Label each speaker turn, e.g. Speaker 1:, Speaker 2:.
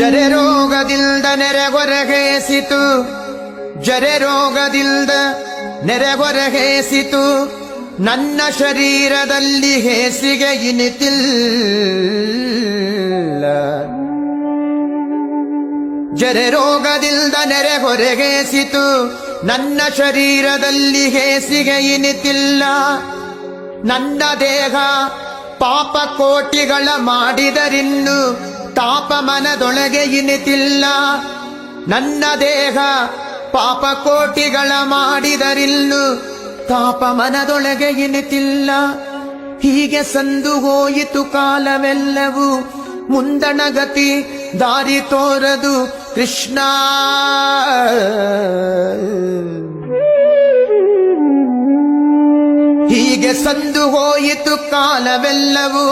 Speaker 1: ಜರೆ ರೋಗದಿಲ್ದ ನೆರೆಗೊರಗೇಸಿತು, ಜರೆ ರೋಗದಿಲ್ದ ನೆರೆಗೊರಗೇಸಿತು, ನನ್ನ ಶರೀರದಲ್ಲಿ ಹೇಸಿಗೆ ಇನಿತಿಲ್ಲ. ಜರೆ ರೋಗದಿಲ್ದ ನೆರೆಗೊರಗೇಸಿತು, ನನ್ನ ಶರೀರದಲ್ಲಿ ಹೇಸಿಗೆ ಇನಿತಿಲ್ಲ. ನನ್ನ ದೇಹ ಪಾಪ ಕೋಟಿಗಳ ಮಾಡಿದರಿನ್ನು ತಾಪ ಮನದೊಳಗೆ ಇನಿತಿಲ್ಲ. ನನ್ನ ದೇಹ ಪಾಪ ಕೋಟಿಗಳ ಮಾಡಿದರಿನ್ನು ತಾಪ ಮನದೊಳಗೆ ಇನಿತಿಲ್ಲ. ಹೀಗೆ ಸಂದು ಹೋಯಿತು ಕಾಲವೆಲ್ಲವೂ, ಮುಂದಣಗತಿ ದಾರಿ ತೋರದು ಕೃಷ್ಣ. ಹೀಗೆ ಸಂದು ಹೋಯಿತು ಕಾಲವೆಲ್ಲವೂ.